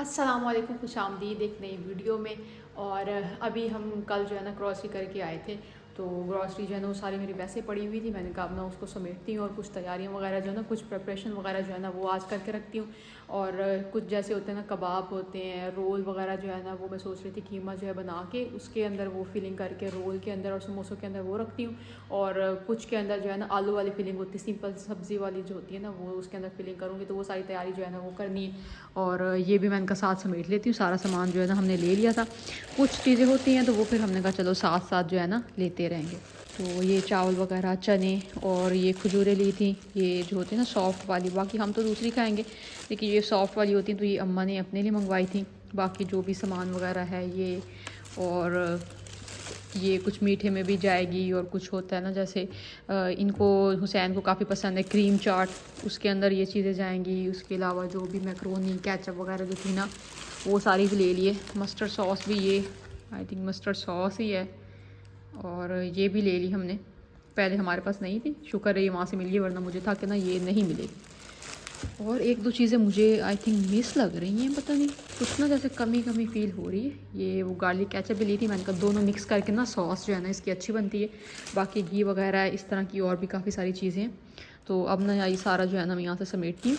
अस्सलामुअलैकुम, खुशामदीद एक नई वीडियो में। और अभी हम कल जो है ना ग्रॉसरी करके आए थे, तो ग्रॉसरी जो है ना वो सारी मेरी वैसे पड़ी हुई थी। मैंने कहा अब ना उसको समेटती हूँ और कुछ तैयारियाँ वगैरह जो है ना, कुछ प्रिपरेशन वगैरह जो है ना वो आज करके रखती हूँ। और कुछ जैसे होते हैं ना कबाब होते हैं, रोल वगैरह जो है ना वो मैं सोच रही थी कीमा जो है बना के उसके अंदर वो फिलिंग करके रोल के अंदर और समोसों के अंदर वो रखती हूँ। और कुछ के अंदर जो है ना आलू वाली फिलिंग होती है, सिंपल सब्ज़ी वाली जो होती है ना वो उसके अंदर फिलिंग करूँगी। तो वो सारी तैयारी जो है ना वो करनी है। और ये भी मैं इनका साथ समेट लेती हूँ। सारा सामान जो है ना हमने ले लिया था। कुछ चीज़ें होती हैं तो वो फिर हमने कहा चलो साथ साथ जो है ना लेते रहेंगे। तो ये चावल वगैरह, चने और ये खजूरें ली थी, ये जो होती है ना सॉफ़्ट वाली। बाकी हम तो दूसरी खाएंगे, लेकिन ये सॉफ़्ट वाली होती हैं तो ये अम्मा ने अपने लिए मंगवाई थी। बाकी जो भी सामान वगैरह है ये, और ये कुछ मीठे में भी जाएगी। और कुछ होता है ना जैसे इनको, हुसैन को काफ़ी पसंद है क्रीम चाट, उसके अंदर ये चीज़ें जाएंगी। उसके अलावा जो भी मैक्रोनी, केचप वगैरह जो थी ना वो सारी भी ले लिए। मस्टर्ड सॉस भी, ये आई थिंक मस्टर्ड सॉस ही है। और ये भी ले ली हमने, पहले हमारे पास नहीं थी, शुक्र है ये वहाँ से मिल गई, वरना मुझे था कि ना ये नहीं मिलेगी। और एक दो चीज़ें मुझे आई थिंक मिस लग रही हैं, पता नहीं कुछ ना जैसे कमी कमी फील हो रही है। ये वो गार्लिक केचप भी ली थी, मैंने कहा दोनों मिक्स करके ना सॉस जो है ना इसकी अच्छी बनती है। बाकी घी वगैरह इस तरह की और भी काफ़ी सारी चीज़ें हैं। तो अब ना ये सारा जो है ना मैं यहाँ से समेटती हूँ।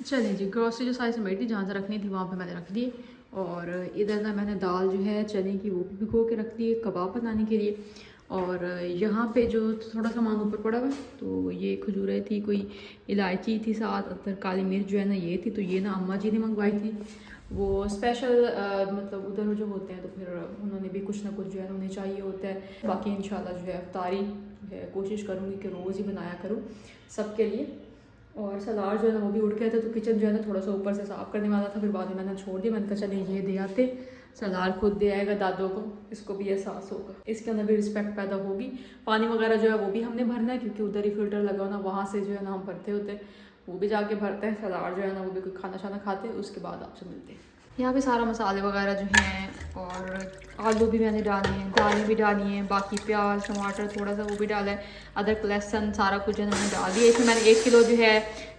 चलिए जी, ग्रॉसरी जो सारी समेटी जहाँ से रखनी थी वहाँ पे मैंने रख दी। और इधर ना मैंने दाल जो है चने की वो भी भिगो के रख दी है कबाब बनाने के लिए। और यहाँ पे जो थोड़ा सामान ऊपर पड़ा हुआ है, तो ये खजूरें थी, कोई इलायची थी, साथ अदरक, काली मिर्च जो है ना ये थी। तो ये ना अम्मा जी ने मंगवाई थी, वो स्पेशल मतलब उधर जो होते हैं तो फिर उन्होंने भी कुछ ना कुछ जो है उन्हें चाहिए होता है। बाकी इंशाल्लाह जो है अफ्तारी जो है कोशिश करूँगी कि रोज़ ही बनाया करूँ सबके लिए। और सलाद जो है ना वो भी उठ गए थे, तो किचन जो है ना थोड़ा सा ऊपर से साफ़ करने वाला था, फिर बाद में मैंने छोड़ दिया। मैंने कहा चलिए ये दे आते, सलाद खुद दे आएगा दादों को, इसको भी एहसास होगा, इसके अंदर भी रिस्पेक्ट पैदा होगी। पानी वगैरह जो है वो भी हमने भरना है, क्योंकि उधर ही फिल्टर लगा ना, वहाँ से जो है ना हम भरते होते हैं, वो भी जाके भरते हैं। सलाद जो है ना वो भी कोई खाना शाना खाते हैं, उसके बाद आपसे मिलते हैं। यहाँ पे सारा मसाले वगैरह जो हैं, और आलू भी मैंने डाले हैं, दालें भी डाली हैं, बाकी प्याज टमाटर थोड़ा सा वो भी डाला है, अदरक लहसुन सारा कुछ जो है मैंने डाल दिया। इसमें मैंने 1 किलो जो है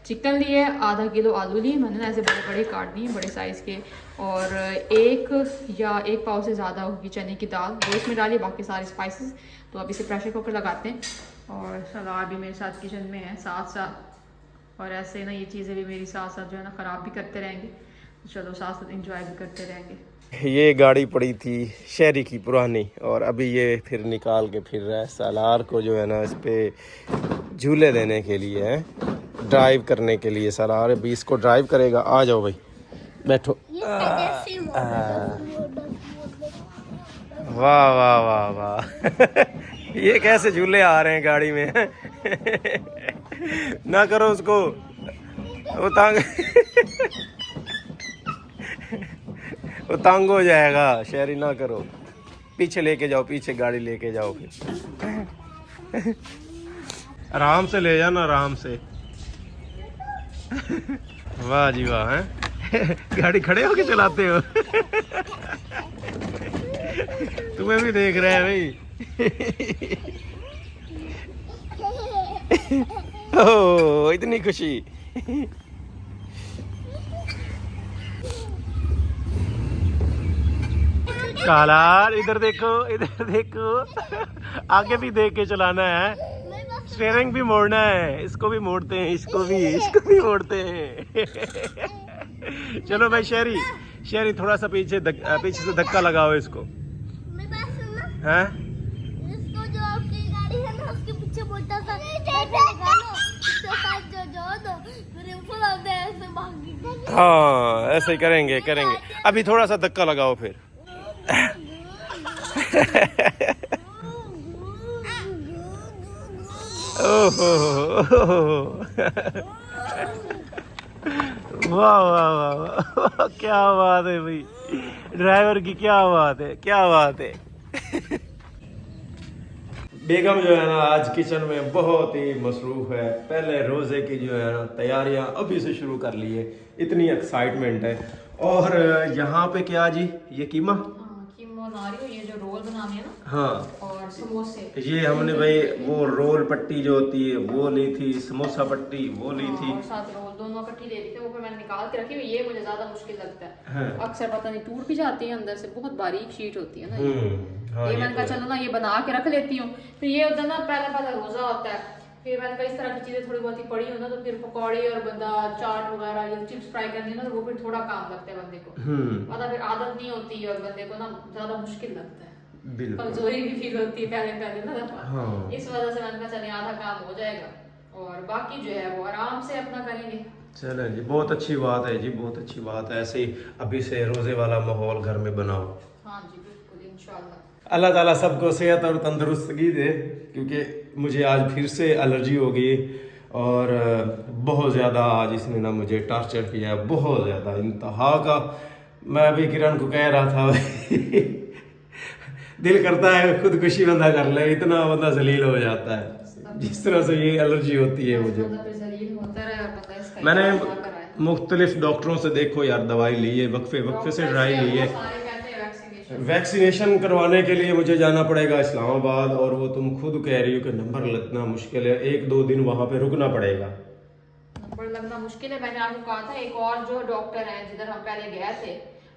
चिकन लिए, आधा किलो आलू लिए मैंने ना ऐसे बड़े बड़े काट दिए, बड़े साइज़ के। और 1 पाव से ज़्यादा होगी चने की दाल, वो इसमें डाली, बाकी सारे स्पाइसेस। तो अब इसे प्रेशर कुकर लगाते हैं। और सलाद भी मेरे साथ किचन में है साथ साथ, और ऐसे ना ये चीज़ें भी मेरी साथ साथ जो है ना ख़राब भी करते रहेंगे, तो चलो साथ साथ इंजॉय भी करते रहेंगे। ये गाड़ी पड़ी थी शहरी की पुरानी, और अभी ये फिर निकाल के फिर रहा है। सालार को जो है ना इस पे झूले देने के लिए है, ड्राइव करने के लिए। सालार अभी इसको ड्राइव करेगा। आ जाओ भाई बैठो। वाह वाह वाह वाह ये कैसे झूले आ रहे हैं गाड़ी में ना करो उसको, वो तंग वो तंग हो जाएगा। शेयरिंग ना करो, पीछे लेके जाओ, पीछे गाड़ी लेके जाओ फिर आराम से ले जाना, आराम से। वाह जी वाह है गाड़ी खड़े होके चलाते हो तुम्हें भी देख रहे हैं भाई ओह इतनी खुशी कालार इधर देखो, इधर देखो आगे भी देख के चलाना है। स्टीयरिंग भी मोड़ना है, इसको भी मोड़ते हैं, इसको भी मोड़ते हैं। चलो भाई शहरी, शहरी थोड़ा सा पीछे से धक्का लगाओ इसको। मेरी बात सुनना। हैं? इसको जो आपकी गाड़ी है ना उसके पीछे मोटा सा निकालो, उसके साथ जो दो फिर फुल आते ऐसे भागेंगे। हाँ ऐसे ही करेंगे। अभी थोड़ा सा धक्का लगाओ फिर। ओहो वाह वाह वाह वाह, क्या बात है भाई, ड्राइवर की क्या बात है, क्या बात है। बेगम जो है ना आज किचन में बहुत ही मसरूफ है। पहले रोजे की जो है ना तैयारियां अभी से शुरू कर ली है, इतनी एक्साइटमेंट है। और यहाँ पे क्या जी, ये कीमा ये जो रोल बनाने हैं ना, हाँ, और समोसे, ये हमने भाई वो रोल पट्टी जो होती है वो ली थी, समोसा पट्टी वो ली थी, और साथ रोल दोनों इकट्ठी ले ली थी। वो फिर मैंने निकाल के रखी हुई, ये मुझे ज्यादा मुश्किल लगता है। हाँ। अक्सर पता नहीं टूट भी जाती है अंदर से, बहुत बारीक शीट होती है ना हाँ, ये मैंने कहा चलो ना ये बना के रख लेती हूँ। फिर ये होता है ना पहला रोजा होता है, फिर मैंने कहा इस तरह की चीजें थोड़ी बहुत ही पड़ी हो ना, तो फिर पकौड़े और बंदा चाट वगैरह या चिप्स फ्राई करनी है ना, तो वो फिर थोड़ा काम लगता है बंदे को, पता फिर आदत नहीं होती और बंदे को ना ज्यादा मुश्किल लगता है, कमजोरी भी फील होती है पहले ना दफा। हाँ। इस वजह से मैंने कहा चलिए आधा काम हो जाएगा और बाकी जो है वो आराम से अपना करेंगे। चलो जी, बहुत अच्छी बात है जी, बहुत अच्छी बात है। ऐसे ही अभी से रोजे वाला माहौल घर में बनाओ। हाँ जी बिल्कुल, इंशाल्लाह। अल्लाह ताला सबको सेहत और तंदुरुस्तगी दे, क्योंकि मुझे आज फिर से एलर्जी हो गई और बहुत ज़्यादा आज इसने ना मुझे टॉर्चर किया, बहुत ज़्यादा इंतहा का। मैं अभी किरण को कह रहा था दिल करता है खुदकुशी बंदा कर ले, इतना बंदा जलील हो जाता है जिस तरह से ये एलर्जी होती है मुझे। मैंने मुख्तलिफ डॉक्टरों से देखो यार दवाई ली है, वक्फे से ड्राई ली है। वैक्सीनेशन करवाने के लिए मुझे जाना पड़ेगा इस्लामाबाद, और वो तुम खुद कह रही हो कि नंबर लगना मुश्किल है, 1-2 दिन वहां पे रुकना पड़ेगा। नंबर लगना मुश्किल है, मैंने आपको कहा था। एक और जो डॉक्टर है जिधर हम पहले गए थे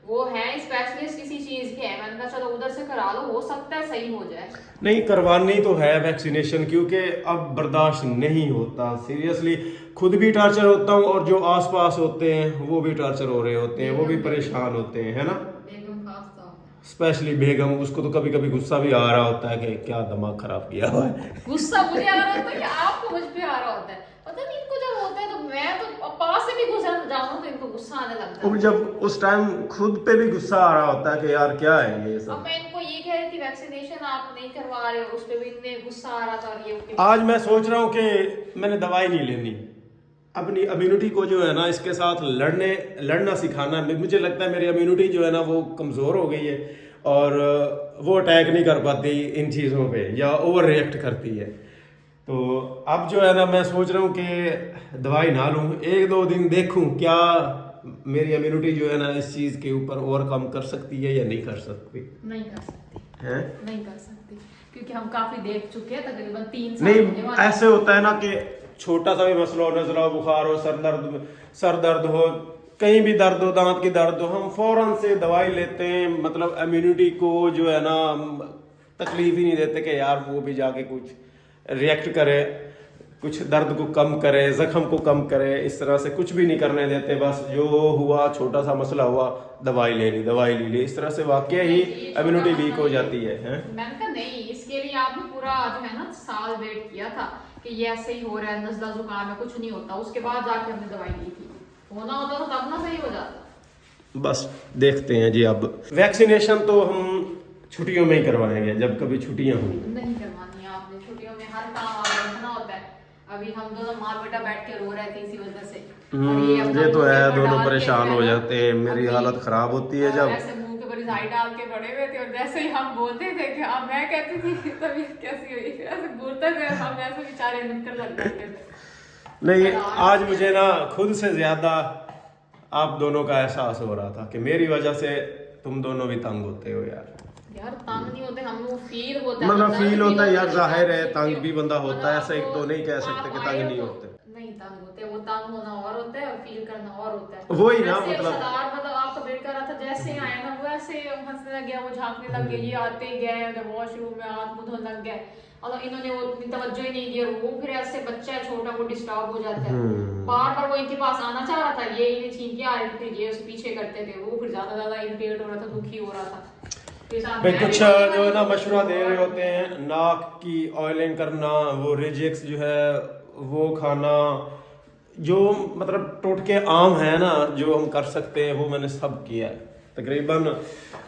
वो है स्पेशलिस्ट किसी चीज के हैं, मैंने कहा चलो उधर से करा लो, हो सकता है सही हो जाए। नहीं करवानी तो है वैक्सीनेशन, क्योंकि अब बर्दाश्त नहीं होता सीरियसली। खुद भी टॉर्चर होता हूँ और जो आसपास होते हैं वो भी टॉर्चर हो रहे होते हैं, वो भी परेशान होते हैं, है ना। बेगम खास तौर स्पेशली बेगम, उसको तो कभी कभी गुस्सा भी आ रहा होता है कि क्या दिमाग खराब किया हुआ है। गुस्सा मुझे आ रहा होता है कि आपको मुझ पे आ रहा होता है, पता नहीं इनको जब होता है तो मैं तो पास से भी गुस्सा जाऊँ तो इनको गुस्सा आने लगता है। और जब उस टाइम खुद पे भी गुस्सा आ रहा होता है कि यार क्या है ये सब। अब मैं इनको ये कह रही थी वैक्सीनेशन आप नहीं करवा रहे हो, उस पे भी इतने गुस्सा आ रहा था। और ये आज मैं सोच रहा हूँ कि मैंने दवाई नहीं लेनी, अपनी इम्यूनिटी को जो है ना इसके साथ लड़ना सिखाना। मुझे लगता है मेरी इम्यूनिटी जो है ना वो कमज़ोर हो गई है और वो अटैक नहीं कर पाती इन चीज़ों पे या ओवर रिएक्ट करती है। तो अब जो है ना मैं सोच रहा हूँ कि दवाई ना लूँ, 1-2 दिन देखूँ क्या मेरी इम्यूनिटी जो है ना इस चीज़ के ऊपर ओवरकम कर सकती है या नहीं कर सकती। नहीं कर सकती है, नहीं कर सकती, क्योंकि हम काफी देख चुके हैं, तकरीबन 3 साल नहीं। ऐसे होता है ना कि छोटा सा भी मसला हो, नजला हो, बुखार हो, सर दर्द हो, कहीं भी दर्द हो, दांत की दर्द हो, हम फौरन से दवाई लेते हैं। मतलब इम्यूनिटी को जो है ना तकलीफ ही नहीं देते कि यार वो भी जाके कुछ रिएक्ट करे, कुछ दर्द को कम करे, जख्म को कम करे, इस तरह से कुछ भी नहीं करने देते। बस जो हुआ छोटा सा मसला हुआ दवाई ले ली, इस तरह से वाकई ही इम्यूनिटी वीक हो जाती है। मैंने कहा नहीं, इसके लिए आपने पूरा जो है ना साल वेट किया था कि ये ऐसे ही हो रहा है, नज़ला जुकाम है, कुछ नहीं होता। उसके बाद जाके हमने दवाई ली थी, होना होता तो तब ना सही हो जाता। बस देखते हैं जी। अब वैक्सीनेशन तो हम छुट्टियों में ही करवाएंगे, जब कभी छुट्टियां हुई। नहीं करवानी है आपने छुट्टियों में, हर काम रखना होता है। अभी हम दोनों माँ बेटा बैठ के रो रहे थे इसी वजह से। ये तो है, दोनों परेशान हो जाते हैं, मेरी हालत खराब होती है जब ऐसे मुंह के ऊपर झाई डाल के पड़े हुए थे और जैसे ही हम बोलते थे कि हाँ मैं कहती थी तबीयत कैसी हुई, फिर ऐसे बोलते थे हम ऐसे बेचारे निकल लग जाते थे। नहीं, आज मुझे ना खुद से ज्यादा आप दोनों का एहसास हो रहा था कि मेरी वजह से तुम दोनों भी तंग होते हो यार। यार तंग नहीं होते हम, वो फील होता है, मतलब फील होता है यार, जाहिर है तंग भी बंदा होता है, ऐसा एक तो नहीं कह सकते कि तंग नहीं होते। नहीं तंग होते, वो तंग होना और होता है और फील करना और होता है। वही ना, मतलब आप तो वेट कर रहा था, जैसे आए ना वो ऐसे हंसने लग गया, वो झांकने लग गया, ये आते ही गए उधर वॉशरूम में हाथ मुंह धोने लग गए, मतलब इन्होंने वो इतनी तवज्जो ही नहीं दिया। वो फिर ऐसे बच्चा है छोटा, वो डिस्टर्ब हो जाता है, बार बार वो इनके पास आना चाह रहा था, ये इन्हें छीन के आ रहे थे, फिर ये उसे पीछे करते थे, वो फिर ज्यादा इरिटेट हो रहा था, दुखी हो रहा था। भाई कुछ जो है ना मशवरा दे रहे होते हैं, नाक की ऑयलिंग करना, वो रिजेक्स जो है वो खाना, जो मतलब टोटके आम है ना जो हम कर सकते हैं वो मैंने सब किया है तकरीबन।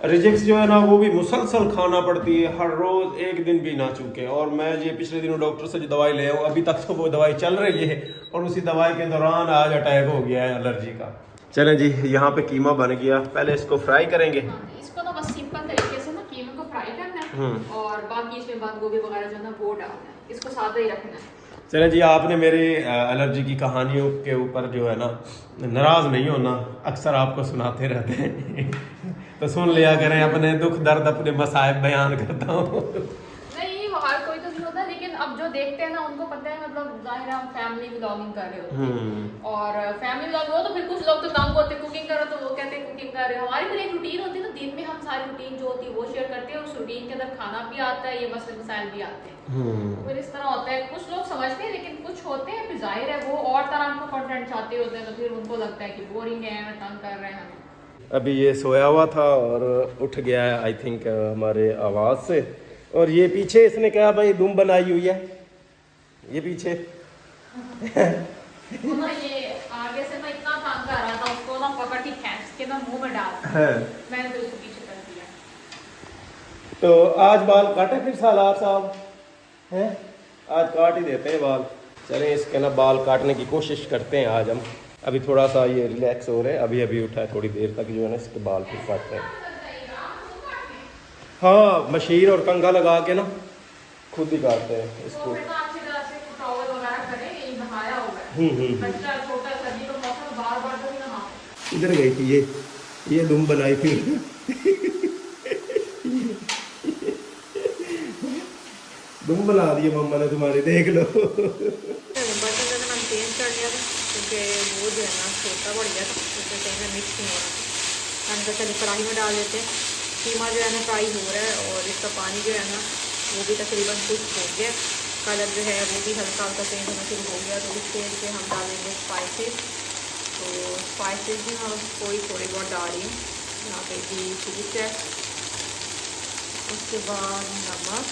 रिजेक्स जो है ना वो भी मुसलसल खाना पड़ती है, हर रोज एक दिन भी ना चूके। और मैं ये पिछले दिनों डॉक्टर से जो दवाई ले आऊँ, अभी तक तो वो दवाई चल रही है, और उसी दवाई के दौरान आज अटैक हो गया है एलर्जी का। चलें जी, यहाँ पे कीमा बन गया, पहले इसको फ्राई करेंगे। इसको ना बस सिंपल तरीके से ना कीमे को फ्राई करना है, और बाकी इसमें बंद गोभी वगैरह जो है ना वो डालना है, इसको सादा ही रखना है। चले जी, आपने मेरे एलर्जी की कहानियों के ऊपर जो है ना नाराज नहीं होना, अक्सर आपको सुनाते रहते हैं तो सुन लिया करें, अपने दुख दर्द अपने मसाइब बयान करता हूँ। नहीं, हर कोई तो नहीं होता, लेकिन अब जो देखते हैं ना उनको पता है, मतलब जाहिर हम फैमिली व्लॉगिंग कर रहे होते हैं, और फैमिली व्लॉग हो तो फिर कुछ लोग तो काम होते हैं कुकिंग करो, तो वो कहते हैं कुकिंग कर रहे हो। हमारी फिर एक रूटीन होती है ना, दिन में हम सारी रूटीन जो होती है वो शेयर करते हैं, उस रूटीन के अंदर खाना भी आता है, ये मसले मसाइल भी आते हैं, फिर इस तरह होता है। कुछ लोग समझते हैं, लेकिन कुछ होते हैं फिर जाहिर है वो और तरह का कंटेंट चाहते होते हैं, तो फिर उनको लगता है कि बोरिंग है, तंग कर रहे हैं हमें। अभी ये सोया हुआ था और उठ गया है आई थिंक हमारे आवाज़ से। और ये पीछे इसने क्या भाई दुम बनाई हुई है, ये पीछे वो ना ये आगे से ना इतना तंग कर रहा था, उसको ना पकड़ के खींच के ना मुंह में डाल दिया, मैंने तो उसको पीछे कर दिया। तो आज बाल काटे फिर सालार साहब हैं, आज काट ही देते हैं बाल। चलें इसके ना बाल काटने की कोशिश करते हैं आज हम। अभी थोड़ा सा ये रिलैक्स हो रहे हैं, अभी अभी उठा है, थोड़ी देर तक जो है ना इसके बाल फिर काटते हैं। हाँ, मशीन और कंघा लगा के ना खुद ही काटते हैं इसको। इधर गई थी ये दुम बनाई फिर दुम बना दिए मम्मा ने तुम्हारे, देख लो। बर्तन जो मैंने चेंज कर लिया था, क्योंकि वो जो है ना छोटा पड़ गया था, उससे कहीं में मिक्स नहीं हो रहा था। मैंने कहा चलिए कढ़ाई में डाल देते हैं। कीमा जो है ना फ्राई हो रहा है, और इसका पानी जो है ना वो भी तकरीबन कुछ हो गया, कलर जो है वो भी हल्का हल्का चेंज होना शुरू हो गया। तो इस स्टेज पे हम डालेंगे स्पाइसेस। तो स्पाइसेस भी मैं उसको ही थोड़ी बहुत डाल रही हूँ। यहाँ पे भी चिली फ्लेक्स, उसके बाद नमक,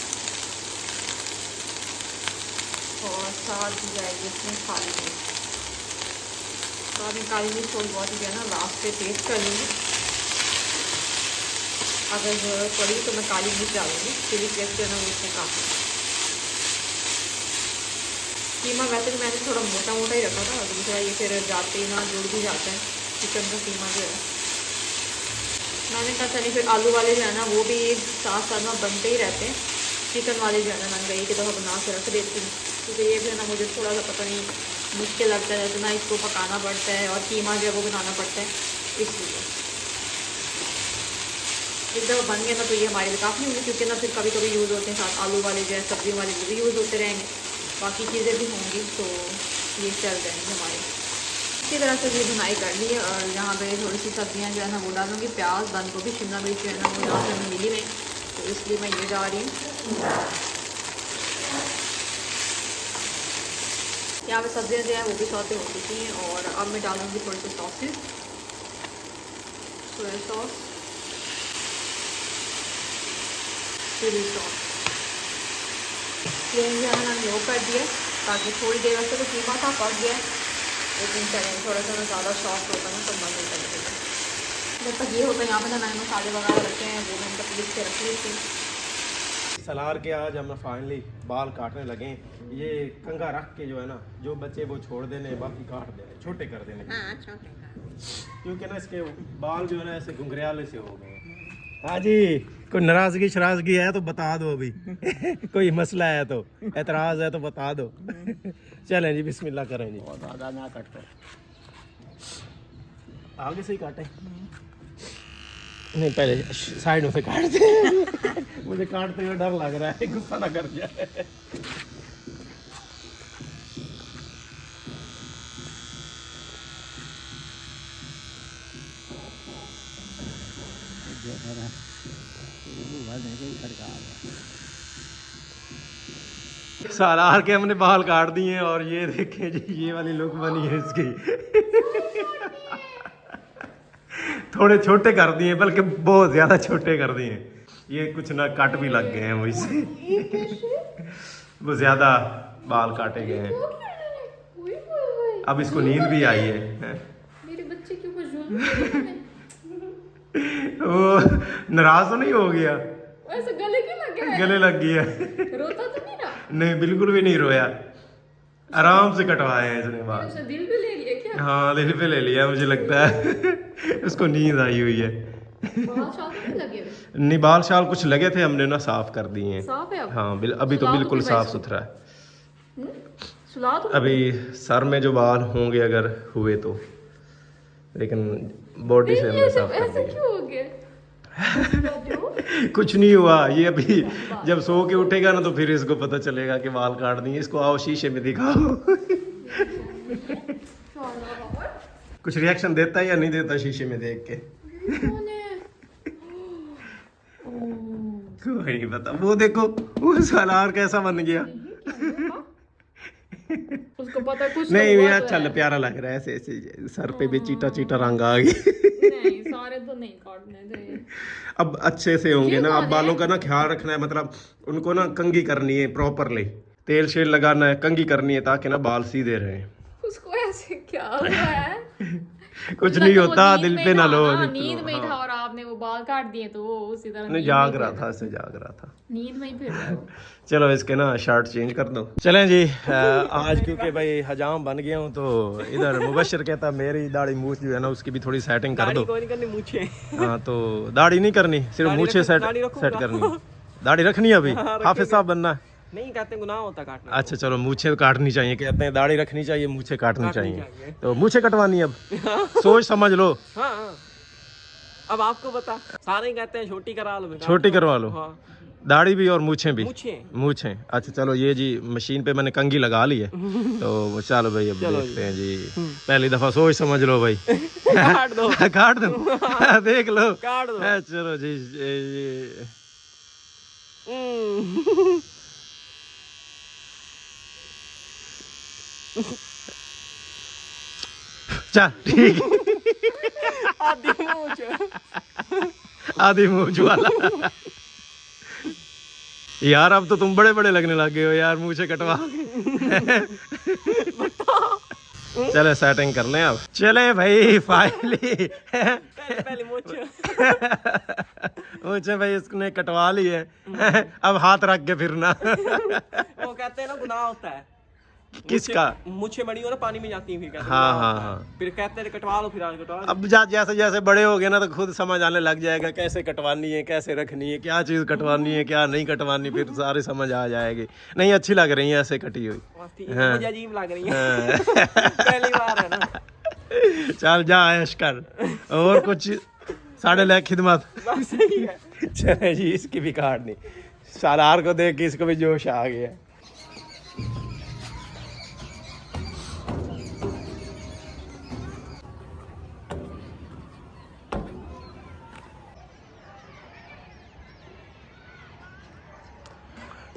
और साथ दी जाएगी इसमें काली मिर्च। तो अभी काली मिर्च थोड़ी बहुत ही जो है ना लास्ट पे टेस्ट कर लूँगी, अगर ज़रूरत पड़ी तो मैं काली मिर्च डालूँगी। चिली फ्लेक्स जो है ना वो इसमें काफ़ी। कीमा वैसे भी मैंने थोड़ा मोटा मोटा ही रखा था, दूसरा ये फिर जाते ही ना जुड़ भी जाता है चिकन का कीमा जो है। मैंने कहा चलिए फिर आलू वाले जो है ना वो भी साथ साथ में बनते ही रहते हैं। चिकन वाले जो है ना मैंने एक दफ़ा बना के रख देती हूँ, क्योंकि ये भी है ना मुझे थोड़ा सा पता नहीं मुश्किल लगता है, इतना इसको पकाना पड़ता है और कीमा जो है वो बनाना पड़ता है, इसलिए एक दफ़ा बन गया ना तो ये हमारे लिए काफ़ी होंगे, क्योंकि ना फिर कभी कभी यूज़ होते हैं साथ आलू वाले जो है, सब्जियों वाले भी यूज़ होते रहेंगे, बाकी चीज़ें भी होंगी, तो ये चल जाएंगे हमारे। इसी तरह से ये बुनाई कर ली है, और यहाँ पे थोड़ी सी सब्जियाँ जो है ना वो डालूँगी, प्याज, बंद गोभी, शिमला मिर्च जो है ना वो यहाँ से हमें मिली नहीं, तो इसलिए मैं ये डाल रही हूँ। यहाँ पे सब्जियाँ जो है वो भी सौते हो चुकी हैं, और अब मैं डालूँगी थोड़ी सी sauces, soya sauce, chilli sauce. Flame जो है मैंने लो कर दिया, ताकि थोड़ी देर वैसे तो कीमा था पक गया, लेकिन चलें थोड़ा सा ज़्यादा सॉफ्ट होता है ना तो मज़े लगेगा। जब तक ये होता है यहाँ पे ना मैंने मसाले वगैरह रखे हैं, वो मैंने पीस के रख ली थी। सलार के आज हम फाइनली बाल काटने लगे। ये कंघा रख के जो है ना जो बच्चे वो छोड़ देने, बाकी काट देने, छोटे कर देने। हाँ छोटे का, क्योंकि ना इसके बाल जो है ना ऐसे घुंघरियाले से हो गए। हाँ जी, कोई नाराजगी शराजगी है तो बता दो अभी कोई मसला है तो, एतराज है तो बता दो चलें जी, बिस्मिल्लाह करें जी। बहुत ज़्यादा ना कट कर, आगे से ही काटे नहीं, पहले साइडों से काटते मुझे काटते हुए डर लग रहा है, गुस्सा ना कर जाए। सालार के हमने बाल काट दिए हैं और ये देखें जी, ये वाली लुक बनी है इसकी। थोड़े छोटे कर दिए, बल्कि बहुत ज्यादा छोटे कर दिए। ये कुछ ना कट भी लग गए हैं मुझसे, वो ज्यादा बाल काटे गए हैं। अब इसको नींद भी आई है। मेरे बच्चे के ऊपर जुल्म वो नाराज तो नहीं हो गया? ऐसे गले क्यों लग गया है? गले लग गया। रोता तो नहीं ना? नहीं, बिल्कुल भी नहीं रोया, आराम से कटवाए हैं इसने बाल। उसने दिल भी ले लिया क्या? हाँ, दिल पे ले लिया मुझे लगता है। उसको नींद आई हुई है। बाल शाल तो नहीं लगे हुए? नहीं, बाल शाल कुछ लगे थे, हमने ना साफ कर दिए हैं। साफ है अब? हाँ, अभी तो सुला बिल्कुल भी साफ इसको? सुथरा है। सुला तो अभी सर में जो बाल होंगे अगर हुए तो, लेकिन बॉडी से हमने साफ कर ऐसे दिया। क्यों हो गया? कुछ नहीं हुआ, ये अभी जब सो के उठेगा ना तो फिर इसको पता चलेगा कि बाल काट दिए। इसको आओ शीशे में दिखाओ। कुछ रिएक्शन देता है या नहीं देता शीशे में देख के? कोई नहीं पता। वो देखो, वो सालार कैसा बन गया। उसको पता कुछ नहीं तो हुआ यार, तो चल है। प्यारा लग रहा है ऐसे ऐसे, सर पे भी चीटा चीटा रंग आ गई। नहीं, सारे तो नहीं काटने थे। अब अच्छे से होंगे ये ना, अब कौन बालों है? का ना ख्याल रखना है, मतलब उनको ना कंघी करनी है प्रॉपरली, तेल शेल लगाना है, कंघी करनी है ताकि ना बाल सीधे रहे। उसको ऐसे क्या हुआ है? कुछ नहीं होता, नींद दिल में पे ना था लो। ना, दिल पे नींद लो, में ही था हाँ। और आपने वो बाल काट दिए तो वो उसी तरह नहीं, नींद जाग में रहा फिर था, ऐसे जाग रहा था। नींद में ही फिर रहा है। चलो इसके ना शर्ट चेंज कर दो। चलें जी, आज क्योंकि भाई हजाम बन गया हूँ तो इधर मुबशर कहता मेरी दाढ़ी मूछ जो है ना उसकी भी थोड़ी सेटिंग कर दो। हाँ, तो दाढ़ी नहीं करनी, सिर्फ मूछे सेट करनी। दाढ़ी रखनी है अभी, हाफिज साहब बनना है। नहीं, कहते हैं गुनाह होता काटना। अच्छा चलो, मूछे काटनी चाहिए, कहते हैं दाढ़ी रखनी चाहिए, मूछे काटनी चाहिए। तो मूछे कटवानी अब, सोच समझ लो। हाँ, हाँ। अब आपको बता, सारे ही कहते हैं छोटी करा लो। छोटी करवा लो, हाँ। दाढ़ी भी और मूछें भी। मूछें? मूछें, अच्छा चलो, ये जी मशीन पे मैंने कंघी लगा ली है। तो चलो भाई, अब देखते हैं जी। पहली दफा सोच समझ लो भाई। काट दो। काट दो। देख लो, काट दो। चलो जी। चल ठीक है। आधी मूछ वाला। यार अब तो तुम बड़े बड़े लगने लग गए हो यार, मुझे कटवा। चले सेटिंग कर लें अब। चले भाई फाइनली पहले मुझे भाई इसने कटवा ली है। अब हाथ रख के फिरना। वो कहते हैं ना गुनाह होता है। किसका? मुझे बड़ी हो ना पानी में जाती है, फिर कहते हैं हाँ गुनाह हाँ होता है। हाँ। फिर कहते हैं कटवा लो, फिर आज कटवा लो। अब जैसे जैसे बड़े हो गए ना तो खुद समझ आने लग जाएगा कैसे कटवानी है, कैसे रखनी है, क्या चीज़ कटवानी है, क्या नहीं कटवानी, फिर सारी समझ आ जाएगी। नहीं, अच्छी लग रही है ऐसे कटी हुई। बस ठीक है, मुझे अजीब लग रही है। पहली बार है ना। चल जा ऐश कर, और कुछ साढ़े लाख खिदमत। बस सही है। चले जी, इसकी भी काटनी। सालार को देख के इसको भी जोश आ गया।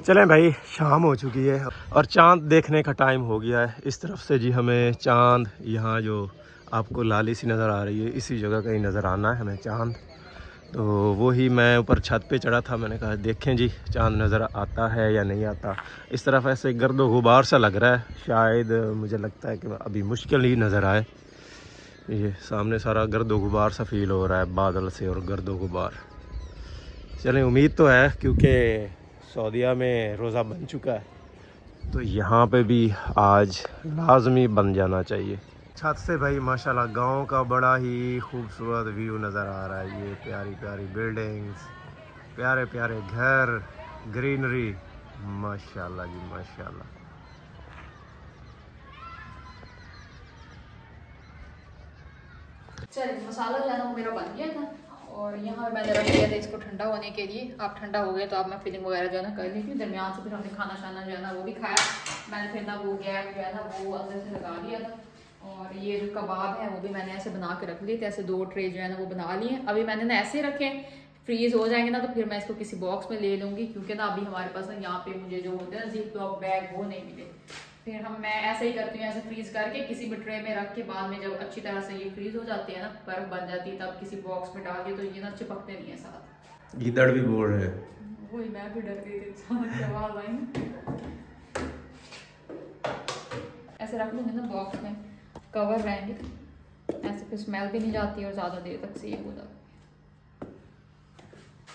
चलें भाई, शाम हो चुकी है और चांद देखने का टाइम हो गया है। इस तरफ से जी हमें चांद, यहाँ जो आपको लाली सी नज़र आ रही है, इसी जगह कहीं नज़र आना है हमें चांद। तो वही मैं ऊपर छत पे चढ़ा था, मैंने कहा देखें जी चांद नज़र आता है या नहीं आता। इस तरफ ऐसे गर्दो गुबार सा लग रहा है, शायद मुझे लगता है कि अभी मुश्किल ही नज़र आए। ये सामने सारा गर्दो गुबार सा फील हो रहा है, बादल से और गर्दो गुबार। चलें, उम्मीद तो है क्योंकि सऊदीया में रोज़ा बन चुका है, तो यहाँ पे भी आज लाजमी बन जाना चाहिए। छत से भाई माशाल्लाह गांव का बड़ा ही खूबसूरत व्यू नज़र आ रहा है। ये प्यारी प्यारी बिल्डिंग्स, प्यारे प्यारे घर, ग्रीनरी, माशाल्लाह जी माशाल्लाह। चलिए, मसाला जो है ना वो मेरा बन गया था और यहाँ पे मैंने रख दिया था इसको ठंडा होने के लिए। आप ठंडा हो गया तो आप मैं फिलिंग वगैरह जो है ना कर ली थी। दरमियान से फिर हमने खाना शाना जो है ना वो भी खाया। मैंने फिर ना वो गैप जो है ना वो अंदर से लगा दिया था। और ये जो कबाब है वो भी मैंने ऐसे बना के रख लिए थे, ऐसे 2 ट्रे जो है ना वो बना लिए हैं। अभी मैंने ना ऐसे रखे फ्रीज हो जाएंगे ना तो फिर मैं इसको किसी बॉक्स में ले लूँगी, क्योंकि ना अभी हमारे पास ना यहाँ पे मुझे जो होते हैं ना जिप लॉक बैग वो नहीं मिले। फिर मैं ऐसे ही करती हूँ, ऐसे फ्रीज करके किसी भी ट्रे में रख के बाद में जब अच्छी तरह से ये फ्रीज हो जाती है ना, बर्फ बन जाती है, तब किसी बॉक्स में डाल के तो ये ना चिपकते नहीं है साथ। गीदड़ भी बोल रहे हैं। वही मैं भी डर गई थी अचानक से आवाज आई। ऐसे रख लूँगी ना बॉक्स में, कवर रहेंगे, ऐसे फिर स्मेल भी नहीं जाती और ज़्यादा देर तक सेव हो जाती।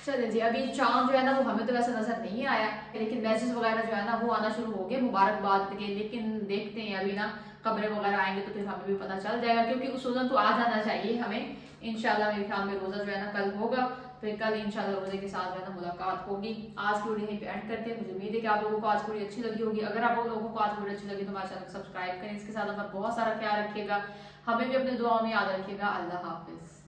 चलिए जी, अभी चांद जो है ना वो हमें तो वैसे नजर नहीं आया, लेकिन मैसेज वगैरह जो है ना वो आना शुरू हो गए मुबारकबाद के। लेकिन देखते हैं अभी ना खबरें वगैरह आएंगे तो फिर हमें भी पता चल जाएगा, क्योंकि उस रोज़ा तो आ जाना चाहिए हमें इंशाल्लाह। मेरे ख्याल में रोज़ा जो है ना कल होगा, फिर कल इंशाल्लाह रोज़े के साथ जो है ना मुलाकात होगी। आज की वीडियो यहीं पे एंड करते हैं। मुझे उम्मीद है कि आप लोगों को आज की वीडियो अच्छी लगी होगी। अगर आप लोगों को आज वीडियो अच्छी लगी तो हमारे चैनल को सब्सक्राइब करें। इसके साथ अपना बहुत सारा ख्याल रखिएगा, हमें भी अपने दुआओं में याद रखिएगा। अल्लाह हाफिज।